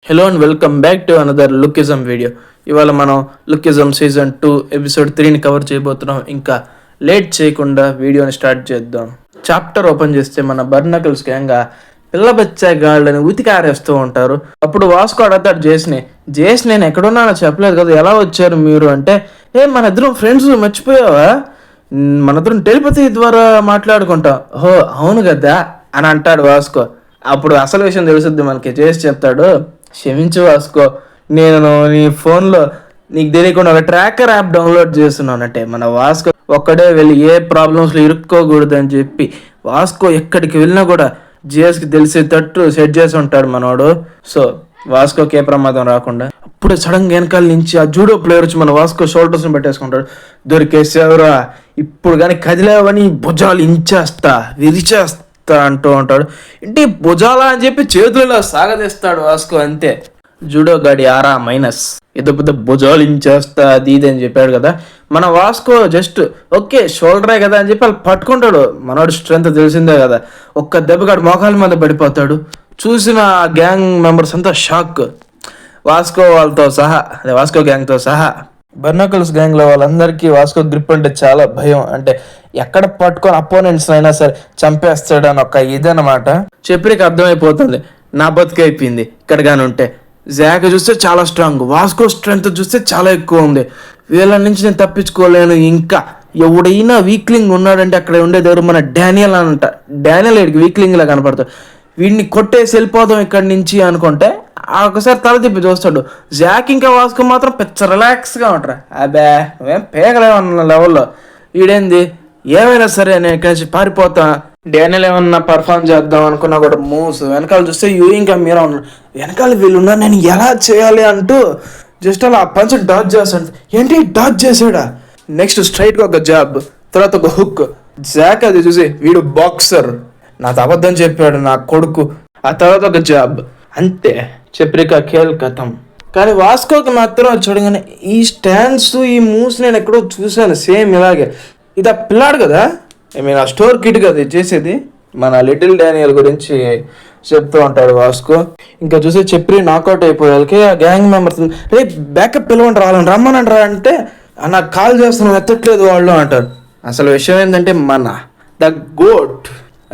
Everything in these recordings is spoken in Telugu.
Hello and welcome back to another Lookism video. ఇవాళ మనం లుకిజం సీజన్ 2 ఎపిసోడ్ 3ని కవర్ చేయబోతున్నాం. ఇంకా లేట్ చేయకుండా వీడియోని స్టార్ట్ చేద్దాం. చాప్టర్ ఓపెన్ చేస్తే మన బర్నకల్స్ గ్యాంగ్ పిల్ల బచ్చా గాళ్ళని ఉతికారేస్తూ ఉంటారు. అప్పుడు వాస్కో అడతాడు జేస్ నేను ఎక్కడున్నానో చెప్పలేదు కదా, ఎలా వచ్చారు మీరు అంటే, మన ఇద్దరం ఫ్రెండ్స్ మర్చిపోయావా, మన ఇద్దరం టెలిపతి ద్వారా మాట్లాడుకుంటాం. ఓహో అవును కదా అని అంటాడు వాస్కో. అప్పుడు అసలు విషయం తెలుసుద్ది మనకి. చేసి చెప్తాడు, క్షమించు వాస్కో, నేను నీ ఫోన్లో నీకు తెలియకుండా ఒక ట్రాకర్ యాప్ డౌన్లోడ్ చేస్తున్నానంటే. మన వాస్కో ఒక్కడే వెళ్ళి ఏ ప్రాబ్లమ్స్లో ఇరుక్కోకూడదు అని చెప్పి వాస్కో ఎక్కడికి వెళ్ళినా కూడా జిఎస్కి తెలిసేటట్టు సెట్ చేసి ఉంటాడు మనోడు. సో వాస్కోకి ఏ ప్రమాదం రాకుండా. అప్పుడు సడన్గా వెనకాల నుంచి ఆ జూడో ప్లేయర్ వచ్చి మన వాస్కో షోల్డర్స్ని పెట్టేసుకుంటాడు. దొరికేసేవరా, ఇప్పుడు కానీ కదిలేవని భుజాలు ఇంచేస్తా విరిచేస్తా అంటూ ఉంటాడు. ఇంటి భుజాలా అని చెప్పి చేతులలో సాగదీస్తాడు వాస్కో. అంతే, జూడో గాడి ఆరా మైనస్, ఏదో పెద్ద భుజాలు ఇంచేస్తా అది ఇది అని చెప్పాడు కదా. మన వాస్కో జస్ట్ ఓకే షోల్డరే కదా అని చెప్పి వాళ్ళు పట్టుకుంటాడు. మనోడు స్ట్రెంత్ తెలిసిందే కదా. ఒక్క దెబ్బగాడు మోకాల మీద పడిపోతాడు. చూసిన గ్యాంగ్ మెంబర్స్ అంతా షాక్, వాస్కో వాళ్ళతో సహా, అదే వాస్కో గ్యాంగ్తో సహా. బర్నాకల్స్ గ్యాంగ్లో వాళ్ళందరికీ వాస్కో గ్రిప్ అంటే చాలా భయం. అంటే ఎక్కడ పట్టుకొని అపోనెంట్స్ అయినా సరే చంపేస్తాడని ఒక ఇదనమాట. చెప్పరికి అర్థమైపోతుంది నా బతుకైపోయింది ఇక్కడ కానీ ఉంటే. జాక్ చూస్తే చాలా స్ట్రాంగ్, వాస్కో స్ట్రెంత్ చూస్తే చాలా ఎక్కువ ఉంది. వీళ్ళ నుంచి నేను తప్పించుకోలేను. ఇంకా ఎవడైనా వీక్లింగ్ ఉన్నాడంటే అక్కడ ఉండేది ఎవరు, మన డానియల్ అంట. డానియల్ వీడికి వీక్లింగ్ లా కనపడతాడు. వీడిని కొట్టేసి వెళ్ళిపోదాం ఇక్కడి నుంచి అనుకుంటే ఒకసారి తల తిప్పి చూస్తాడు. జాక్ ఇంకా వాస్కో మాత్రం పెద్ద రిలాక్స్గా ఉంటారు. అబ్బే నువ్వేం పేగలేమన్న లెవెల్లో. వీడేంది ఏమైనా సరే నేను ఇక్కడి నుంచి పారిపోతా, డానియల్ ఏమన్నా పర్ఫామ్ చేద్దాం అనుకున్నా కూడా మూవ్స్. వెనకాల చూస్తే ఇంకా మీరా ఉన్నాడు. వెనకాల వీళ్ళున్నా నేను ఎలా చేయాలి అంటూ జస్ట్ అలా ఆ పంచ్ డాచ్ చేస్తాడు. ఏంటి డాచ్ చేసాడా, నెక్స్ట్ స్ట్రైట్గా ఒక జాబ్, తర్వాత ఒక హుక్. జాక్ అది చూసి వీడు బాక్సర్, నాతో అబద్ధం చెప్పాడు నా కొడుకు. ఆ తర్వాత ఒక జాబ్, అంతే చెప్రికా ఖేల్ కథం. కానీ వాస్కోకి మాత్రం చూడగానే ఈ స్టాండ్స్ ఈ మూవ్స్ నేను ఎక్కడో చూశాను సేమ్ ఇలాగే. ఇది ఆ పిల్లాడు కదా, ఆ స్టోర్ కిట్ కదా చేసేది. మన లిటిల్ డానియల్ గురించి చెప్తూ ఉంటాడు వాస్కో. ఇంకా చూసి చెప్పి నాకౌట్ అయిపోయాలకి ఆ గ్యాంగ్ మెంబర్స్ రే బ్యాకప్ పిలవండి రావాలని రమ్మనండి రా అంటే, నాకు కాల్ చేస్తున్నాం ఎత్తట్లేదు వాళ్ళు అంటారు. అసలు విషయం ఏంటంటే మన ద గోట్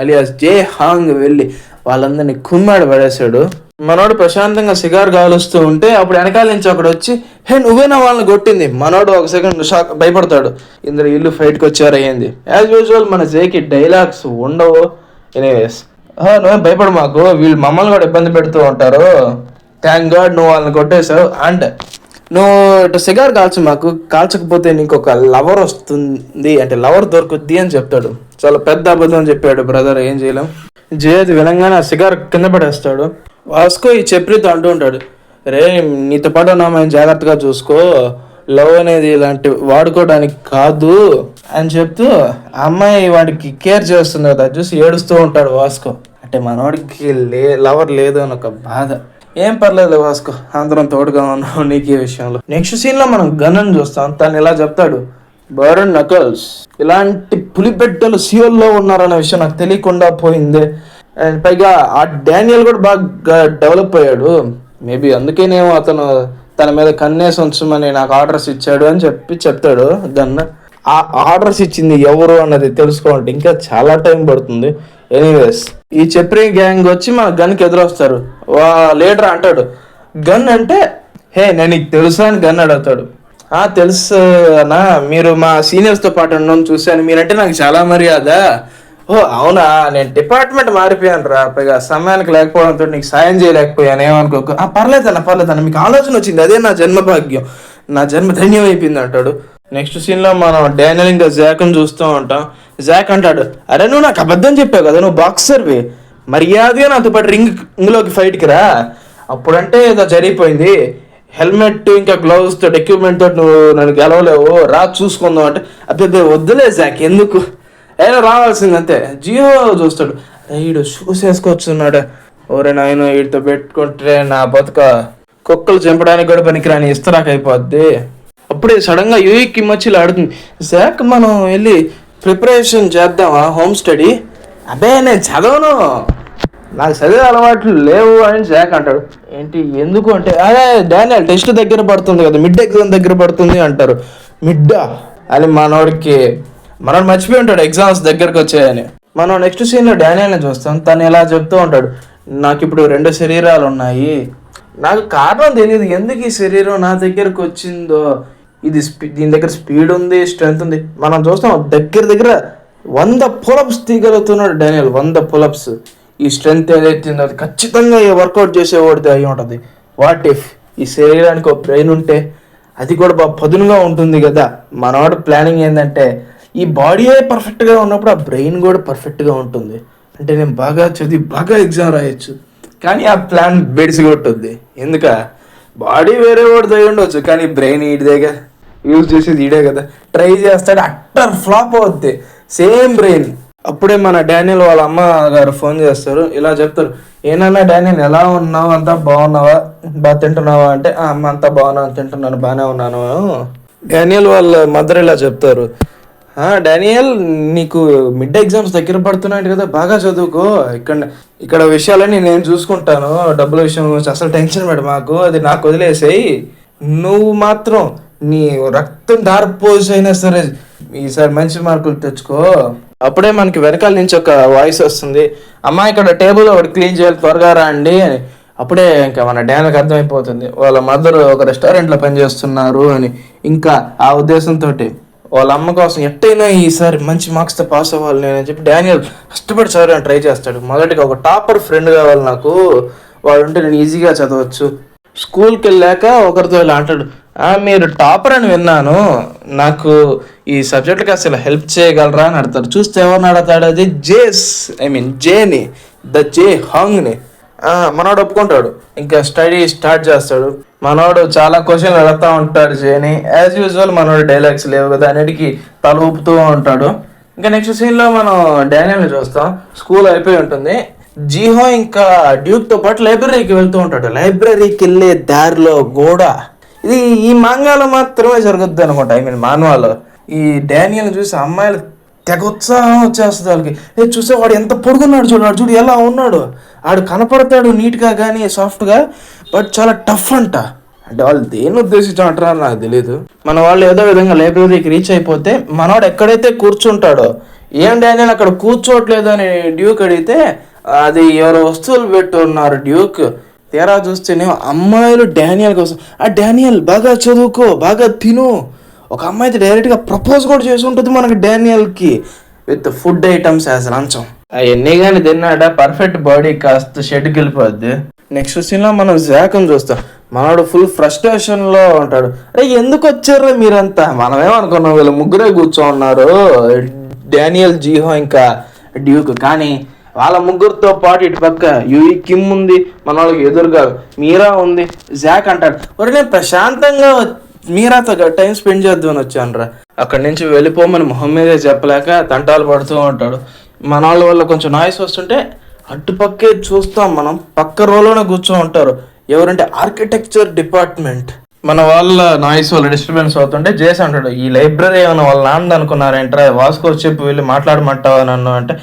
అలియాస్ జే హాంగ్ వెళ్ళి వాళ్ళందరినీ కుమ్మాడు పడేశాడు. మనోడు ప్రశాంతంగా సిగార్ కాలుస్తూ ఉంటే అప్పుడు వెనకాల నుంచి ఒకడు వచ్చి, హే నువ్వేనా వాళ్ళని కొట్టింది. మనోడు ఒక సెకండ్ షాక్ భయపడతాడు. ఇందులో ఇల్లు ఫైట్కి వచ్చారు అయ్యింది. యాజ్ యూజువల్ మన జేకి డైలాగ్స్ ఉండవు. ఎనీవేస్ నువ్వేం భయపడు మాకు, వీళ్ళు మమ్మల్ని కూడా ఇబ్బంది పెడుతూ ఉంటారు. థ్యాంక్ గాడ్ నువ్వు వాళ్ళని కొట్టేశావు. అండ్ నువ్వు ఇటు సిగార్ కాల్చు, మాకు కాల్చకపోతే నీకు ఒక లవర్ వస్తుంది అంటే లవర్ దొరుకుద్ది అని చెప్తాడు. చాలా పెద్ద అబద్ధం అని చెప్పాడు బ్రదర్, ఏం చేయలేం. జేది వినంగానే ఆ సిగార్ కింద పడేస్తాడు. వాస్కో ఈ చెప్రితో అంటూ ఉంటాడు, రే నీతో పాటు ఉన్నామని జాగ్రత్తగా చూసుకో, లవ్ అనేది ఇలాంటి వాడుకోవడానికి కాదు అని చెప్తూ అమ్మాయి వాడికి కేర్ చేస్తుంది కదా చూసి ఏడుస్తూ ఉంటాడు వాస్కో. అంటే మనవాడికి లవర్ లేదు అని ఒక బాధ. ఏం పర్లేదు వాస్కో, అందరం తోడుగా ఉన్నాం నీకు ఈ విషయంలో. నెక్స్ట్ సీన్లో మనం గన్ చూస్తాం. తను ఇలా చెప్తాడు, బర్నకల్స్ ఇలాంటి పులిబెట్టలు సియోల్లో ఉన్నారనే విషయం నాకు తెలియకుండా పోయింది. అండ్ పైగా ఆ డానియల్ కూడా బాగా డెవలప్ అయ్యాడు. మేబీ అందుకేనేమో అతను తన మీద కన్నేసి ఉంచమని నాకు ఆర్డర్స్ ఇచ్చాడు అని చెప్తాడు. గన్ ఆ ఆర్డర్స్ ఇచ్చింది ఎవరు అన్నది తెలుసుకోవాలంటే ఇంకా చాలా టైం పడుతుంది. ఎనీవేస్ ఈ చెప్రీ గ్యాంగ్ వచ్చి మన గన్కి ఎదురొస్తారు. లీడర్ అంటాడు, గన్ అంటే హే నేను నీకు తెలుసా అని గన్ అడుగుతాడు. తెలుసు అన్నా, మీరు మా సీనియర్స్తో పాటు ఉండడం చూశాను, మీరంటే నాకు చాలా మర్యాద. ఓ అవునా, నేను డిపార్ట్మెంట్ మారిపోయాను రా, పైగా సమయానికి లేకపోవడంతో నీకు సాయం చేయలేకపోయాను, ఏమనుకోకు. పర్లేదన్న మీకు ఆలోచన వచ్చింది, అదే నా జన్మ భాగ్యం, నా జన్మ ధన్యం అయిపోయింది అంటాడు. నెక్స్ట్ సీన్లో మనం డానియల్ ఇంకా జాక్ని చూస్తూ ఉంటాం. జాక్ అంటాడు, అరే నువ్వు నాకు అబద్ధం చెప్పావు కదా, నువ్వు బాక్సర్వి, మర్యాదగా నాతో పాటు రింగ్లోకి ఫైట్కి రా. అప్పుడంటే ఏదో జరిగిపోయింది, హెల్మెట్ ఇంకా గ్లౌస్ తోటి ఎక్విప్మెంట్ తోటి నువ్వు నన్ను గెలవలేవు, రా చూసుకుందాం అంటే, అబ్బే వద్దులే జాక్ ఎందుకు, అయినా రావాల్సిందంతే. జియో చూస్తాడు, వీడు షూస్ వేసుకొచ్చున్నాడు, ఓరే నాయన వీడితో పెట్టుకుంటే నా బతుక కుక్కలు చంపడానికి కూడా పనికిరాని ఇస్తరాక్ అయిపోద్ది. అప్పుడే సడన్గా యూఈకి మచ్చిలో ఆడుతుంది. జాక్ మనం వెళ్ళి ప్రిపరేషన్ చేద్దామా హోమ్ స్టడీ. అబ్బే నేను చదవను, నాకు చదివే అలవాట్లు లేవు అని జాక్ అంటాడు. ఏంటి ఎందుకు అంటే, అదే డానియల్ టెస్ట్ దగ్గర పడుతుంది కదా, మిడ్ ఎగ్జామ్ దగ్గర పడుతుంది అంటారు. మిడ్డా అని మనోడికి మర్చిపోయి ఉంటాడు ఎగ్జామ్స్ దగ్గరకు వచ్చాయని. మనం నెక్స్ట్ సీన్లో డానియల్ని చూస్తాం. తను ఇలా చెప్తూ ఉంటాడు, నాకు ఇప్పుడు 2 శరీరాలు ఉన్నాయి, నాకు కారణం తెలియదు ఎందుకు ఈ శరీరం నా దగ్గరకు వచ్చిందో. దీని దగ్గర స్పీడ్ ఉంది, స్ట్రెంత్ ఉంది. మనం చూస్తాం దగ్గర 100 పులప్స్ తీయగలుగుతున్నాడు డానియల్. 100 పులప్స్. ఈ స్ట్రెంత్ ఏదైతే ఉందో అది ఖచ్చితంగా వర్కౌట్ చేసేవాడితే అయి ఉంటుంది. వాట్ ఇఫ్ ఈ శరీరానికి ఒక బ్రెయిన్ ఉంటే అది కూడా బాగా పదునుగా ఉంటుంది కదా. మనవాడు ప్లానింగ్ ఏంటంటే ఈ బాడీయే పర్ఫెక్ట్గా ఉన్నప్పుడు ఆ బ్రెయిన్ కూడా పర్ఫెక్ట్గా ఉంటుంది. అంటే నేను బాగా చదివి బాగా ఎగ్జామ్ రాయొచ్చు. కానీ ఆ ప్లాన్ బెడిసి కొట్టుద్ది. ఎందుక బాడీ వేరే వాడితో ఉండొచ్చు, కానీ బ్రెయిన్ ఈడిదేగా యూజ్ చేసేది ఈడే కదా. ట్రై చేస్తాడు, అట్టర్ ఫ్లాప్ అవుద్ది. Same brain. అప్పుడే మన డానియల్ వాళ్ళ అమ్మ గారు ఫోన్ చేస్తారు. ఇలా చెప్తారు, ఏనన్నా డానియల్ ఎలా ఉన్నావు, అంతా బాగున్నావా, బాగా తింటున్నావా అంటే, అమ్మ అంతా బాగున్నాను, తింటున్నాను, బాగానే ఉన్నాను. డానియల్ వాళ్ళ మదర్ ఇలా చెప్తారు, డానియల్ నీకు మిడ్ ఎగ్జామ్స్ దగ్గర పడుతున్నాయి కదా, బాగా చదువుకో, ఇక్కడ విషయాలన్నీ నేను చూసుకుంటాను, డబ్బుల విషయం గురించి అసలు టెన్షన్ పెడు మాకు, అది నాకు వదిలేసేయి, నువ్వు మాత్రం నీ రక్తం దారిపోసి అయినా సరే ఈసారి మంచి మార్కులు తెచ్చుకో. అప్పుడే మనకి వెనకాల నుంచి ఒక వాయిస్ వస్తుంది, అమ్మ ఇక్కడ టేబుల్ ఒకటి క్లీన్ చేయాలి, త్వరగా రా అండి అని. అప్పుడే ఇంకా మన డానియల్కి అర్థమైపోతుంది వాళ్ళ మదర్ ఒక రెస్టారెంట్లో పనిచేస్తున్నారు అని. ఇంకా ఆ ఉద్దేశంతో వాళ్ళ అమ్మ కోసం ఎట్టయినా ఈసారి మంచి మార్క్స్తో పాస్ అవ్వాలి నేను చెప్పి డానియల్ కష్టపడి చదవడానికి ట్రై చేస్తాడు. మొదటిగా ఒక టాపర్ ఫ్రెండ్ కావాలి నాకు, వాడు ఉంటే నేను ఈజీగా చదవచ్చు. స్కూల్కి వెళ్ళాక ఒకరితో ఇలా అంటాడు, మీరు టాపర్ అని విన్నాను, నాకు ఈ సబ్జెక్ట్కి అసలు హెల్ప్ చేయగలరా అని అడతాడు. చూస్తే ఎవరిని అడతాడు, అది జేని, ద జే హాంగ్ని. మనోడు ఒప్పుకుంటాడు, ఇంకా స్టడీ స్టార్ట్ చేస్తాడు. మనోడు చాలా క్వశ్చన్లు అడుగుతూ ఉంటాడు జేని. యాజ్ యూజువల్ మనోడు డైలాగ్స్ లేవు కదా, అన్నిటికీ తల ఊపుతూ ఉంటాడు. ఇంకా నెక్స్ట్ సీన్లో మనం డానియల్ని చూస్తాం. స్కూల్ అయిపోయి ఉంటుంది. జీహో ఇంకా డ్యూక్తో పాటు లైబ్రరీకి వెళ్తూ ఉంటాడు. లైబ్రరీకి వెళ్ళే దారిలో కూడా ఇది ఈ మాంగాలో మాత్రమే జరుగుద్ది అనుకుంటా, మాన్వాలో. ఈ డానియల్ని చూసి అమ్మాయిలు తెగ ఉత్సాహం వచ్చేస్తుంది వాళ్ళకి. చూసే వాడు ఎంత పొడుగున్నాడు చూడు ఎలా ఉన్నాడు, ఆడు కనపడతాడు నీట్గా కానీ సాఫ్ట్గా, బట్ చాలా టఫ్ అంట. అంటే వాళ్ళు దేన్ని ఉద్దేశించారంటారో నాకు తెలియదు. మన వాళ్ళు ఏదో విధంగా లైబ్రరీకి రీచ్ అయిపోతే మనవాడు ఎక్కడైతే కూర్చుంటాడో, ఏం డానియల్ అక్కడ కూర్చోవట్లేదు అని డ్యూక్ అడిగితే అది ఎవరో వస్తువులు పెట్టున్నారు డ్యూక్. తీరా చూస్తేనే అమ్మాయిలు డానియల్ కోసం, డానియల్ బాగా చదువుకో, బాగా తిను. ఒక అమ్మాయి అయితే డైరెక్ట్గా ప్రపోజ్ కూడా చేసి ఉంటుంది మనకి డానియల్కి, విత్ ఫుడ్ ఐటమ్స్ యాజ్ లంచం. అవన్నీ కానీ తిన్నాడ పర్ఫెక్ట్ బాడీ కాస్త షెడ్కి వెళ్ళిపోద్ది. నెక్స్ట్ సీన్లో మనం జాక్ని చూస్తాం. మనోడు ఫుల్ ఫ్రస్ట్రేషన్లో ఉంటాడు. ఎందుకు వచ్చారు మీరంతా, మనమేమనుకున్నాం వీళ్ళు ముగ్గురే కూర్చోన్నారు, డానియల్, జీహో ఇంకా డ్యూక్. కానీ వాళ్ళ ముగ్గురితో పాటు ఇటు పక్క యూఈ కిమ్ ఉంది, మన వాళ్ళకి ఎదురుగా మీరా ఉంది. జాక్ అంటాడు, నేను ప్రశాంతంగా మీరాతో టైం స్పెండ్ చేద్దామని వచ్చానురా. అక్కడి నుంచి వెళ్ళిపోమని మొహం మీదే చెప్పలేక తంటాలు పడుతూ ఉంటాడు. మన వాళ్ళ వల్ల కొంచెం నాయిస్ వస్తుంటే అటుపక్కే చూస్తాం మనం. పక్క రోలోనే కూర్చో ఉంటారు. ఎవరంటే ఆర్కిటెక్చర్ డిపార్ట్మెంట్. మన వాళ్ళ నాయిస్ వల్ల డిస్టర్బెన్స్ అవుతుంటే జేస్ అంటాడు, ఈ లైబ్రరీ ఏమైనా వాళ్ళ నాన్న అనుకున్నారేంట్రా, వాస్కో చెప్పి వెళ్ళి మాట్లాడమంటావా నన్ను అంటే,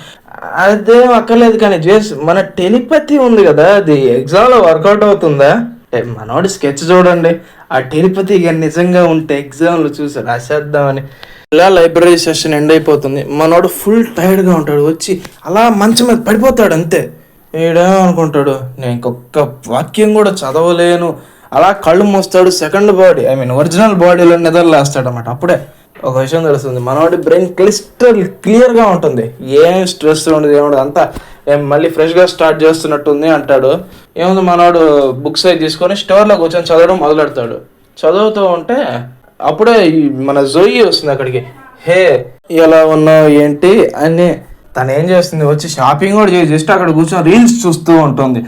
అదేం అక్కర్లేదు కానీ జేస్ మన టెలిపతి ఉంది కదా, అది ఎగ్జామ్లో వర్కౌట్ అవుతుందా. మనోడి స్కెచ్ చూడండి, ఆ టెలిపతి నిజంగా ఉంటే ఎగ్జామ్లో చూసి రాసేద్దామని. ఇలా లైబ్రరీ సెషన్ ఎండ్ అయిపోతుంది. మనోడు ఫుల్ టైర్డ్గా ఉంటాడు. వచ్చి అలా మంచం మీద పడిపోతాడు అంతే. ఏడా అనుకుంటాడు, నేను ఇంకొక వాక్యం కూడా చదవలేను. అలా కళ్ళు మూస్తాడు. సెకండ్ బాడీ ఒరిజినల్ బాడీలో నిద్రలేస్తాడు అన్నమాట. అప్పుడే ఒక విషయం తెలుస్తుంది, మనోడి బ్రెయిన్ క్లియర్గా ఉంటుంది, ఏం స్ట్రెస్ ఉండదు, ఏముండదు, అంతా మళ్ళీ ఫ్రెష్గా స్టార్ట్ చేస్తున్నట్టుంది అంటాడు. ఏముంది, మనోడు బుక్స్ అయి తీసుకొని స్టోర్లో కూర్చొని చదవడం మొదలెడతాడు. చదువుతూ ఉంటే అప్పుడే మన జోయి వస్తుంది అక్కడికి. హే ఎలా ఉన్నావు ఏంటి అని. తను ఏం చేస్తుంది, వచ్చి షాపింగ్ కూడా చేసి జస్ట్ అక్కడ కూర్చొని రీల్స్ చూస్తూ ఉంటుంది.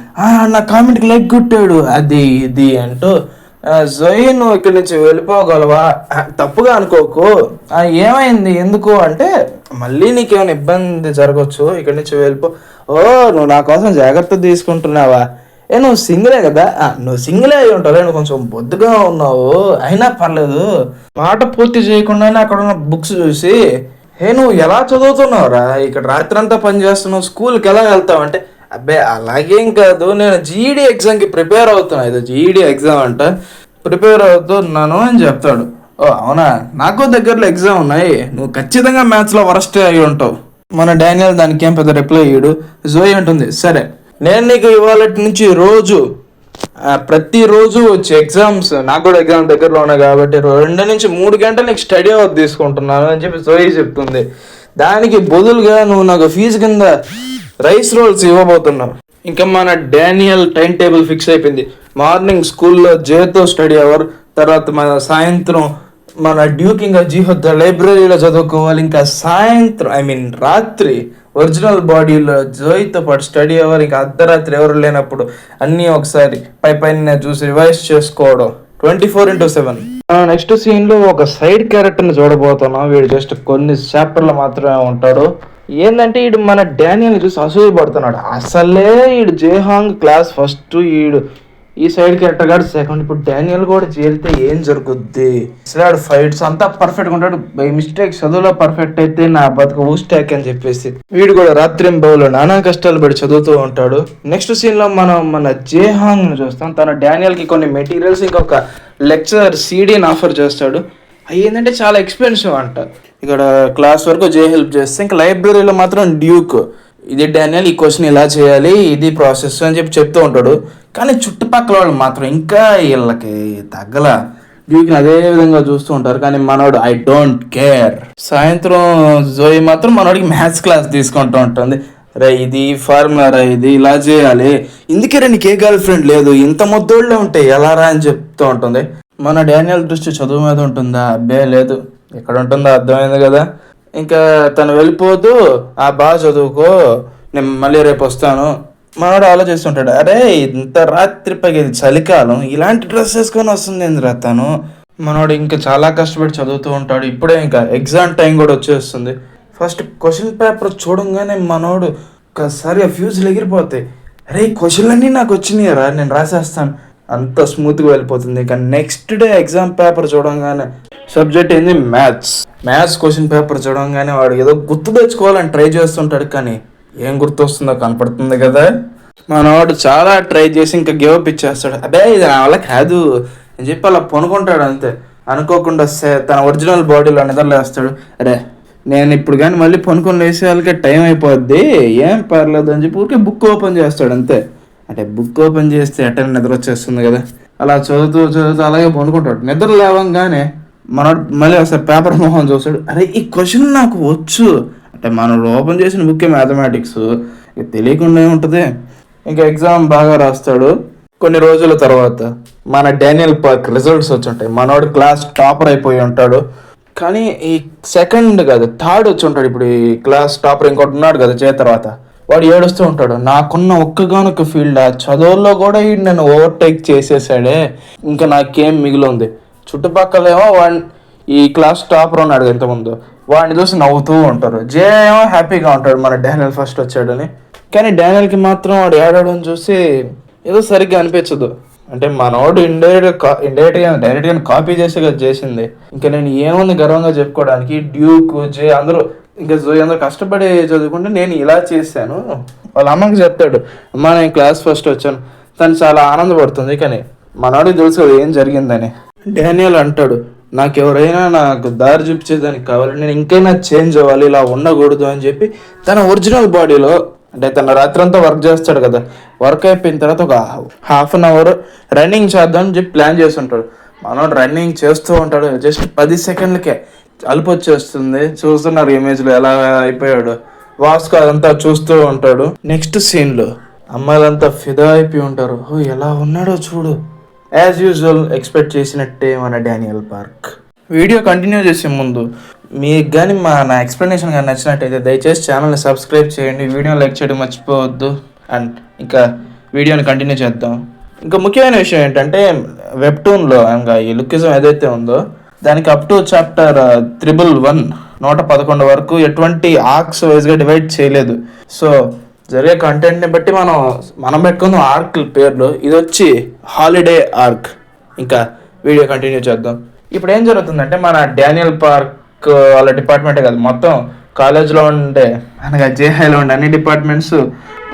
నా కామెంట్కి లైక్ కొట్టాడు, అది ఇది అంటూ. జోయి నువ్వు ఇక్కడి నుంచి వెళ్ళిపోగలవా, తప్పుగా అనుకోకు. ఏమైంది ఎందుకు అంటే, మళ్ళీ నీకేమైనా ఇబ్బంది జరగచ్చు, ఇక్కడి నుంచి వెళ్ళిపో. నువ్వు నా కోసం జాగ్రత్త తీసుకుంటున్నావా, నువ్వు సింగిలే కదా, నువ్వు సింగిలే అయి ఉంటావు, నువ్వు కొంచెం బొద్దుగా ఉన్నావు, అయినా పర్లేదు. మాట పూర్తి చేయకుండానే అక్కడ ఉన్న బుక్స్ చూసి, నువ్వు ఎలా చదువుతున్నావురా, ఇక్కడ రాత్రి అంతా పని చేస్తున్నావు, స్కూల్కి ఎలా వెళ్తావు అంటే, అబ్బే అలాగేం కాదు, నేను జీఈడీ ఎగ్జామ్కి ప్రిపేర్ అవుతున్నా, ఇది జీఈడీ ఎగ్జామ్ అంట, ప్రిపేర్ అవుతున్నాను అని చెప్తాడు. ఓ అవునా, నాకు దగ్గరలో ఎగ్జామ్ ఉన్నాయి, నువ్వు ఖచ్చితంగా మ్యాథ్స్లో వరస్ట్ అయి ఉంటావు. మన డానియల్ దానికి ఏం పెద్ద రిప్లై ఇయ్యడు. జోయి అంటుంది, సరే నేను నీకు ఇవాళ నుంచి రోజు ప్రతిరోజు వచ్చి ఎగ్జామ్స్, నాకు కూడా ఎగ్జామ్ దగ్గరలో ఉన్నాయి కాబట్టి 2 నుంచి 3 గంటలు నీకు స్టడీ అవర్ తీసుకుంటున్నాను అని చెప్పి జోయి చెప్తుంది. దానికి బదులుగా నువ్వు నాకు ఫీజు కింద రైస్ రోల్స్ ఇవ్వబోతున్నావు. ఇంకా మన డానియల్ టైం టేబుల్ ఫిక్స్ అయిపోయింది. మార్నింగ్ స్కూల్లో జేతో స్టడీ అవర్, తర్వాత మన సాయంత్రం మన డ్యూక్ ఇంకా జీహొద్ద లైబ్రరీలో చదువుకోవాలి. ఇంకా సాయంత్రం రాత్రి ఒరిజినల్ బాడీలో జోయితో పాటు స్టడీ అవర్. ఇంకా అర్ధరాత్రి ఎవరు లేనప్పుడు అన్నీ ఒకసారి పైన చూసి రివైజ్ చేసుకోవడం 24/7. నెక్స్ట్ సీన్లో ఒక సైడ్ క్యారెక్టర్ని చూడబోతున్నాం. వీడు జస్ట్ కొన్ని చాప్టర్లు మాత్రమే ఉంటాడు. ఏంటంటే వీడు మన డానియల్ని చూసి అసూయపడుతున్నాడు. అసలే వీడు జేహాంగ్ క్లాస్ ఫస్ట్, వీడు ఈ సైడ్ క్యారెక్టర్ గాడు సెకండ్. ఇప్పుడు డానియల్ కూడా చేరితే ఏం జరుగుద్ది? అసలు ఫైట్స్ అంతా పర్ఫెక్ట్గా ఉంటాడు, బై మిస్టేక్ చదువులో పర్ఫెక్ట్ అయితే నా బతుకు ఊస్టాక్ అని చెప్పేసి వీడు కూడా రాత్రింబవులో నానా కష్టాలు పడి చదువుతూ ఉంటాడు. నెక్స్ట్ సీన్లో మనం మన జేహాంగ్ని చూస్తాం. తన డానియల్కి కొన్ని మెటీరియల్స్, ఇంకొక లెక్చరర్ సీడీని ఆఫర్ చేస్తాడు. అవి ఏంటంటే చాలా ఎక్స్పెన్సివ్ అంట. ఇక్కడ క్లాస్ వరకు జే హెల్ప్ చేస్తే, ఇంకా లైబ్రరీలో మాత్రం డ్యూక్, ఇది డానియల్ ఈ క్వశ్చన్ ఇలా చేయాలి, ఇది ప్రాసెస్ అని చెప్పి చెప్తూ ఉంటాడు. కానీ చుట్టుపక్కల వాళ్ళు మాత్రం ఇంకా వీళ్ళకి తగ్గల డ్యూక్ని అదే విధంగా చూస్తూ ఉంటారు. కానీ మనోడు ఐ డోంట్ కేర్. సాయంత్రం జోయి మాత్రం మనోడికి మ్యాథ్స్ క్లాస్ తీసుకుంటూ ఉంటుంది. రే ఇది ఫార్ములా రా, ఇది ఇలా చేయాలి, ఇందుకే నీకు ఏ గర్ల్ ఫ్రెండ్ లేదు, ఇంత ముద్దోళ్ళే ఉంటాయి ఎలా రా అని చెప్తూ ఉంటుంది. మన డానియల్ దృష్టి చదువు మీద ఉంటుందా? అబ్బే లేదు, ఎక్కడ ఉంటుందో అర్థమైంది కదా. ఇంకా తను వెళ్ళిపోతూ బాగా చదువుకో, నేను మళ్ళీ రేపు వస్తాను. మనోడు ఆలోచిస్తుంటాడు, అరే ఇంత రాత్రి పైకి చలికాలం ఇలాంటి డ్రెస్ వేసుకొని వస్తుంది ఏందిరా తను. మనోడు ఇంకా చాలా కష్టపడి చదువుతూ ఉంటాడు. ఇప్పుడే ఇంకా ఎగ్జామ్ టైం కూడా వచ్చేస్తుంది. ఫస్ట్ క్వశ్చన్ పేపర్ చూడంగానే మనోడు ఒక్కసారి ఫ్యూజులు ఎగిరిపోతాయి. అరే ఈ క్వశ్చన్లన్నీ నాకు వచ్చినాయరా, నేను రాసేస్తాను, అంత స్మూత్గా వెళ్ళిపోతుంది. ఇంకా నెక్స్ట్ డే ఎగ్జామ్ పేపర్ చూడంగానే సబ్జెక్ట్ ఏంది మ్యాథ్స్ క్వశ్చన్ పేపర్ చూడంగానే వాడు ఏదో గుర్తు తెచ్చుకోవాలని ట్రై చేస్తుంటాడు. కానీ ఏం గుర్తు వస్తుందో కనపడుతుంది కదా. మనవాడు చాలా ట్రై చేసి ఇంకా గివప్ ఇచ్చేస్తాడు. అదే ఇది నా వల్ల కాదు అని చెప్పి అలా పనుకుంటాడు. అంతే అనుకోకుండా తన ఒరిజినల్ బాడీలో నిద్రలేస్తాడు. అరే నేను ఇప్పుడు కానీ మళ్ళీ పనుకొని లేసే వాళ్ళకే టైం అయిపోద్ది, ఏం పర్లేదు అని చెప్పి ఊరికే బుక్ ఓపెన్ చేస్తాడు. అంతే, అంటే బుక్ ఓపెన్ చేస్తే ఎట్టని నిద్ర వచ్చేస్తుంది కదా. అలా చదువుతూ అలాగే పనుకుంటాడు. నిద్ర లేవంగానే మనోడు మళ్ళీ ఒకసారి పేపర్ మొహం చూస్తాడు. అరే ఈ క్వశ్చన్ నాకు వచ్చు అంటే మనోడు ఓపెన్ చేసిన బుక్కే మ్యాథమెటిక్స్, ఇక తెలియకుండా ఉంటుంది. ఇంకా ఎగ్జామ్ బాగా రాస్తాడు. కొన్ని రోజుల తర్వాత మన డానియల్ పార్క్ రిజల్ట్స్ వచ్చి ఉంటాయి. మనోడు క్లాస్ టాపర్ అయిపోయి ఉంటాడు. కానీ ఈ సెకండ్ కాదు థర్డ్ వచ్చి ఉంటాడు. ఇప్పుడు ఈ క్లాస్ టాపర్ ఇంకోటి ఉన్నాడు కదా చే తర్వాత, వాడు ఏడుస్తూ ఉంటాడు. నాకున్న ఒక్కగానొక్క ఫీల్డ్ చదువుల్లో కూడా నన్ను ఓవర్టేక్ చేసేసాడే, ఇంకా నాకేం మిగిలి ఉంది. చుట్టుపక్కలేమో ఈ క్లాస్ టాపర్ ఉన్నాడు ఇంతకుముందు, వాడిని చూసి నవ్వుతూ ఉంటారు. జే ఏమో హ్యాపీగా ఉంటాడు మన డానియల్ ఫస్ట్ వచ్చాడని. కానీ డానియల్కి మాత్రం వాడు ఏడవడం చూసి ఏదో సరిగ్గా అనిపించదు. అంటే మనోడు డైరెక్ట్గా కాపీ చేసి కదా చేసింది. ఇంకా నేను ఏముంది గర్వంగా చెప్పుకోవడానికి, డ్యూక్ జే అందరూ ఇంకా జోయి అందరూ కష్టపడి చదువుకుంటే నేను ఇలా చేశాను. వాళ్ళ అమ్మకి చెప్తాడు, అమ్మ నేను క్లాస్ ఫస్ట్ వచ్చాను. తను చాలా ఆనందపడుతుంది. కానీ మనోడికి తెలుసు ఏం జరిగిందని. డానియల్ అంటాడు, నాకు ఎవరైనా నాకు దారి చూపించేదానికి కావాలి, నేను ఇంకైనా చేంజ్ అవ్వాలి, ఇలా ఉండకూడదు అని చెప్పి తన ఒరిజినల్ బాడీలో అంటే తన రాత్రంతా వర్క్ చేస్తాడు కదా, వర్క్ అయిపోయిన తర్వాత ఒక ½ అన్ అవర్ రన్నింగ్ చేద్దామని చెప్పి ప్లాన్ చేస్తుంటాడు. మనోడు రన్నింగ్ చేస్తూ ఉంటాడు. జస్ట్ 10 సెకండ్లకే అలుపు వచ్చేస్తుంది. చూస్తున్నారు ఇమేజ్లో ఎలా అయిపోయాడు. వాస్కో అదంతా చూస్తూ ఉంటాడు. నెక్స్ట్ సీన్లో అమ్మాయిలంతా ఫిదా అయిపోయి ఉంటారు. ఓ ఎలా ఉన్నాడో చూడు. యాజ్ యూజువల్ ఎక్స్పెక్ట్ చేసినట్టే మన డానియల్ పార్క్. వీడియో కంటిన్యూ చేసే ముందు మీకు కానీ నా ఎక్స్ప్లెనేషన్ కానీ నచ్చినట్టయితే దయచేసి ఛానల్ని సబ్స్క్రైబ్ చేయండి, వీడియోని లైక్ చేయడం మర్చిపోవద్దు. అండ్ ఇంకా వీడియోని కంటిన్యూ చేద్దాం. ఇంకా ముఖ్యమైన విషయం ఏంటంటే వెబ్టూన్లో ఇంకా ఈ లుకిజం ఏదైతే ఉందో దానికి అప్ టు చాప్టర్ 111 111 వరకు ఎటువంటి ఆర్క్స్ వైజ్గా డివైడ్ చేయలేదు. సో జరిగే కంటెంట్ని బట్టి మనం పెట్టుకుందాం ఆర్క్ పేర్లు. ఇది వచ్చి హాలిడే ఆర్క్. ఇంకా వీడియో కంటిన్యూ చేద్దాం. ఇప్పుడు ఏం జరుగుతుందంటే మన డానియల్ పార్క్ వాళ్ళ డిపార్ట్మెంటే కాదు, మొత్తం కాలేజ్లో ఉండే అనగా జేహైలో ఉండే అన్ని డిపార్ట్మెంట్స్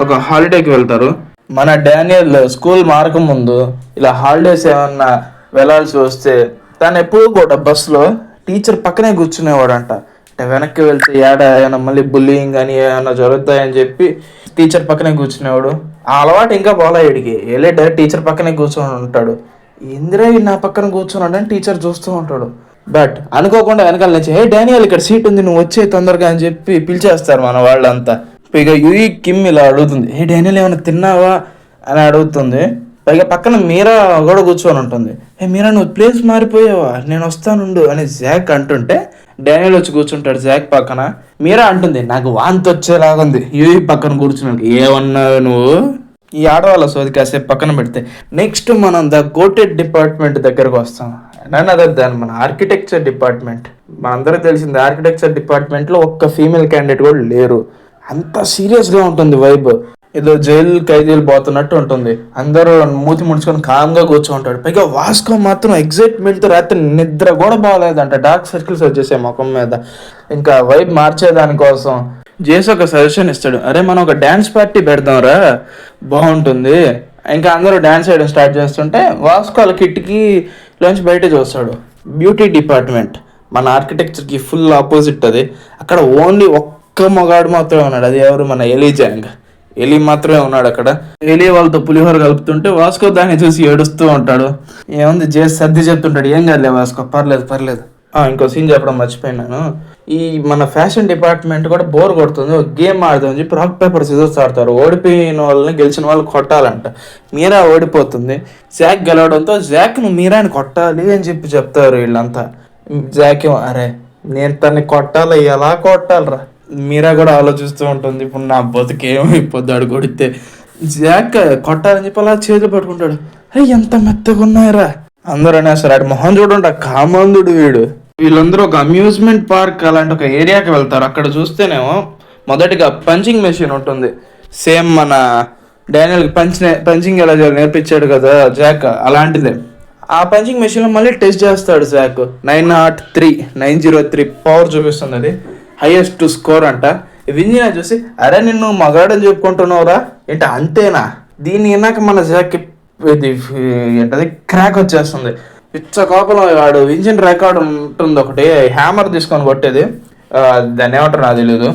ఒక హాలిడేకి వెళ్తారు. మన డానియల్ స్కూల్ మారక ముందు ఇలా హాలిడేస్ ఏమన్నా వెళ్ళాల్సి వస్తే తను ఎప్పుడు కూడా బస్సులో టీచర్ పక్కనే కూర్చునేవాడంట. అంటే వెనక్కి వెళ్తే ఏమైనా మళ్ళీ బుల్లింగ్ అని ఏమైనా జరుగుతాయని చెప్పి టీచర్ పక్కనే కూర్చునేవాడు. ఆ అలవాటు ఇంకా పోలా వీడికి. వెళ్ళే డైరెక్ట్ టీచర్ పక్కనే కూర్చొని ఉంటాడు. ఇందిరా నా పక్కన కూర్చున్నాడు అని టీచర్ చూస్తూ ఉంటాడు. బట్ అనుకోకుండా వెనకాల నుంచి హే డానియల్ ఇక్కడ సీట్ ఉంది నువ్వు వచ్చే తొందరగా అని చెప్పి పిలిచేస్తారు మన వాళ్ళంతా. పైగా యూఈ కిమ్ ఇలా అడుగుతుంది, హే డానియల్ ఏమైనా తిన్నావా అని అడుగుతుంది. పైగా పక్కన మీరా కూడా కూర్చొని ఉంటుంది. హే మీరా నువ్వు ప్లేస్ మారిపోయావా, నేను వస్తానుండు అని జాక్ అంటుంటే డానియల్ వచ్చి కూర్చుంటాడు జాక్ పక్కన. మీరా అంటుంది నాకు వాంతి వచ్చేలాగుంది యూఈ పక్కన కూర్చున్నాడు. ఏమన్నావు నువ్వు? ఈ ఆడవాళ్ళ సోది కాసేపు పక్కన పెడితే నెక్స్ట్ మనం ద గోటెడ్ డిపార్ట్మెంట్ దగ్గరకు వస్తాం. నన్ను అదే దాని మన ఆర్కిటెక్చర్ డిపార్ట్మెంట్. మనందరికీ తెలిసింది ఆర్కిటెక్చర్ డిపార్ట్మెంట్లో ఒక్క ఫీమేల్ క్యాండిడేట్ కూడా లేరు. అంత సీరియస్గా ఉంటుంది వైబ్. ఏదో జైలు ఖైదీలు పోతున్నట్టు ఉంటుంది. అందరూ మూతి ముడుచుకొని కామ్గా కూర్చోంటాడు. పైగా వాస్కో మాత్రం ఎగ్జైట్మెంట్తో రాత్రి నిద్ర కూడా బాగలేదంట. డార్క్ సర్కిల్స్ వచ్చేసాయి ముఖం మీద. ఇంకా వైబ్ మార్చేదానికోసం జేస్ ఒక సజెషన్ ఇస్తాడు, అరే మనం ఒక డ్యాన్స్ పార్టీ పెడదాంరా బాగుంటుంది. ఇంకా అందరూ డ్యాన్స్ వేయడం స్టార్ట్ చేస్తుంటే వాస్కో వాళ్ళ కిటికీలోంచి బయట చూస్తాడు. బ్యూటీ డిపార్ట్మెంట్ మన ఆర్కిటెక్చర్కి ఫుల్ ఆపోజిట్ అది. అక్కడ ఓన్లీ ఒక్క మొగాడు మాత్రమే ఉన్నాడు. అది ఎవరు? మన ఎలి మాత్రమే ఉన్నాడు అక్కడ. ఎలి వాళ్ళతో పులిహోర కలుపుతుంటే వాస్కో దాన్ని చూసి ఏడుస్తూ ఉంటాడు. ఏముంది జేస్ సర్ది చెప్తుంటాడు, ఏం కాదులే వాస్కో పర్లేదు. ఇంకో సీన్ చెప్పడం మర్చిపోయినాను. ఈ మన ఫ్యాషన్ డిపార్ట్మెంట్ కూడా బోర్ కొడుతుంది, ఒక గేమ్ ఆడదామని చెప్పి రాక్ పేపర్ సిజర్స్ ఆడతారు. ఓడిపోయిన వాళ్ళని గెలిచిన వాళ్ళు కొట్టాలంట. మీరా ఓడిపోతుంది. జాక్ గెలవడంతో జాక్ను మీరాని కొట్టాలి అని చెప్పి చెప్తారు వీళ్ళంతా. జాక్ అరే నేను తన్ని కొట్టాలి, ఎలా కొట్టాలరా? మీరా కూడా ఆలోచిస్తూ ఉంటుంది, ఇప్పుడు నా బతుకేమైపోద్ది ఆడు కొడితే. జాక్ కొట్టాలని చెప్పి అలా చేతులు పట్టుకుంటాడు. అరే ఎంత మెత్తగా ఉన్నాయరా అందరూ అనేస్తారు. ఆడు మొహం చూడండి కామందుడు వీడు. వీళ్ళందరూ ఒక అమ్యూజ్మెంట్ పార్క్ అలాంటి ఒక ఏరియాకి వెళ్తారు. అక్కడ చూస్తేనేమో మొదటిగా పంచింగ్ మెషిన్ ఉంటుంది. సేమ్ మన డానియల్కి పంచింగ్ ఎలా చేయాలి నేర్పించాడు కదా జాక్, అలాంటిదే. ఆ పంచింగ్ మెషిన్లో మళ్ళీ టెస్ట్ చేస్తాడు జాక్. 903 పవర్ చూపిస్తుంది. అది హైయెస్ట్ స్కోర్ అంట. వింజినా చూసి అరే నిన్ను మగాడని చెప్పుకుంటున్నావురా ఏంటి అంతేనా? దీన్ని విన్నాక మన జాక్ ఇది ఏంటది క్రాక్ వచ్చేస్తుంది. పిచ్చ కోపంలో వాడు వింజిన్ రికార్డు ఉంటుంది ఒకటి, హ్యామర్ తీసుకొని కొట్టేది, దాన్ని ఏమంటారు నాకు తెలీదు.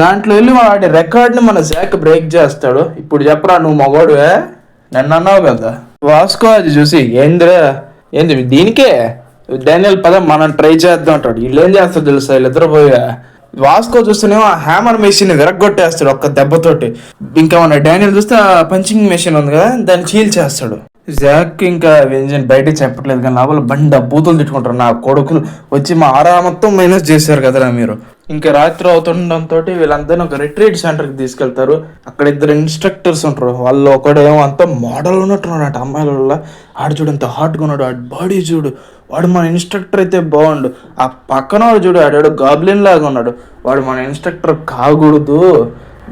దాంట్లో వెళ్ళి వాడి రికార్డ్ని మన జాక్ బ్రేక్ చేస్తాడు. ఇప్పుడు చెప్పరా నువ్వు మగోడువే నన్ను అన్నావు కదా. వాస్కో అది చూసి ఏంది దీనికే డానియల్ పదం మనం ట్రై చేద్దాం అంటాడు. వీళ్ళు ఏం చేస్తారు తెలుసా, వీళ్ళిద్దరు పోయా వాస్కో చూస్తేనేమో ఆ హ్యామర్ మెషిన్ విరగొట్టేస్తాడు ఒక్క దెబ్బతోటి. ఇంకా మన డానియల్ చూస్తే ఆ పంచింగ్ మెషిన్ ఉంది కదా దాన్ని చీల్చేస్తాడు. జాక్ ఇంకా వెంజన్ బయటకి చెప్పట్లేదు కానీ లోపల బండ బూతులు తిట్టుకుంటారు. నా కొడుకులు వచ్చి మా ఆరా మొత్తం మైనస్ చేశారు కదరా మీరు. ఇంకా రాత్రి అవుతుండడంతో వీళ్ళందరినీ ఒక రిట్రీట్ సెంటర్కి తీసుకెళ్తారు. అక్కడ 2 ఇన్స్ట్రక్టర్స్ ఉంటారు. వాళ్ళు ఒకడేమో అంత మోడల్ ఉన్నట్టున్నాడు అట అమ్మాయిల. ఆడు చూడు ఎంత హాట్గా ఉన్నాడు, ఆడు బాడీ చూడు, వాడు మన ఇన్స్ట్రక్టర్ అయితే బాగుండు. ఆ పక్కన వాడు చూడు ఆడాడు గాబ్లిన్ లాగా ఉన్నాడు, వాడు మన ఇన్స్ట్రక్టర్ కాకూడదు.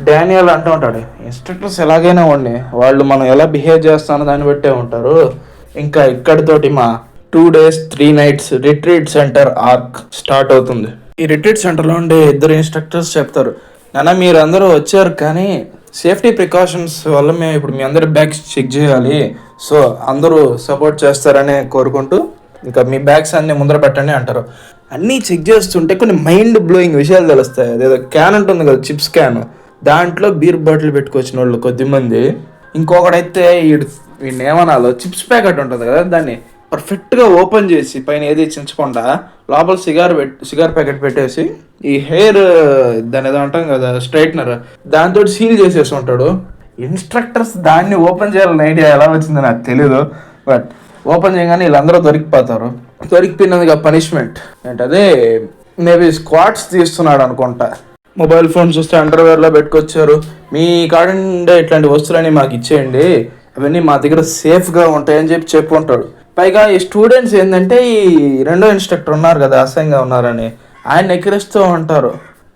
డానియల్ అంటూ ఉంటాడు ఇన్స్ట్రక్టర్స్ ఎలాగైనా ఉండి వాళ్ళు మనం ఎలా బిహేవ్ చేస్తామో దాన్ని బట్టే ఉంటారు. ఇంకా ఇక్కడితోటి మా 2 days 3 nights retreat centre arc start అవుతుంది. ఈ రిట్రీట్ సెంటర్లో ఉండే 2 ఇన్స్ట్రక్టర్స్ చెప్తారు, నాన్న మీరు అందరూ వచ్చారు కానీ సేఫ్టీ ప్రికాషన్స్ వల్ల మేము ఇప్పుడు మీ అందరి బ్యాగ్స్ చెక్ చేయాలి, సో అందరూ సపోర్ట్ చేస్తారని కోరుకుంటూ ఇంకా మీ బ్యాగ్స్ అన్ని ముందర పెట్టండి అంటారు. అన్నీ చెక్ చేస్తుంటే కొన్ని మైండ్ బ్లోయింగ్ విషయాలు తెలుస్తాయి. అదేదో క్యాన్ ఉంటుంది కదా చిప్స్ క్యాన్, దాంట్లో బీర్ బాటిల్ పెట్టుకొచ్చిన వాళ్ళు కొద్దిమంది. ఇంకొకడైతే వీడిని ఏమనాలో చిప్స్ ప్యాకెట్ ఉంటుంది కదా దాన్ని పర్ఫెక్ట్గా ఓపెన్ చేసి పైన ఏది చించకుండా లోపల సిగార్ ప్యాకెట్ పెట్టేసి ఈ హెయిర్ దాని ఏదో అంటాం కదా స్ట్రైట్నర్ దాంతో సీల్ చేసేసి ఉంటాడు. ఇన్స్ట్రక్టర్స్ దాన్ని ఓపెన్ చేయాలని ఐడియా ఎలా వచ్చిందో నాకు తెలీదు. బట్ ఓపెన్ చేయగానే వీళ్ళందరూ దొరికిపోతారు. దొరికిపోయినందుకు పనిష్మెంట్ ఏంటదే మేబీ స్క్వాట్స్ తీస్తున్నాడు అనుకుంటా. మొబైల్ ఫోన్ చూస్తే అండర్వేర్లో పెట్టుకొచ్చారు, మీ కాడండే ఇట్లాంటి వస్తువులని మాకు ఇచ్చేయండి, అవన్నీ మా దగ్గర సేఫ్గా ఉంటాయని చెప్పి ఉంటాడు. పైగా ఈ స్టూడెంట్స్ ఏంటంటే ఈ 2వ ఇన్స్ట్రక్టర్ ఉన్నారు కదా అసహ్యంగా ఉన్నారని ఆయన ఎక్కిరిస్తూ ఉంటారు.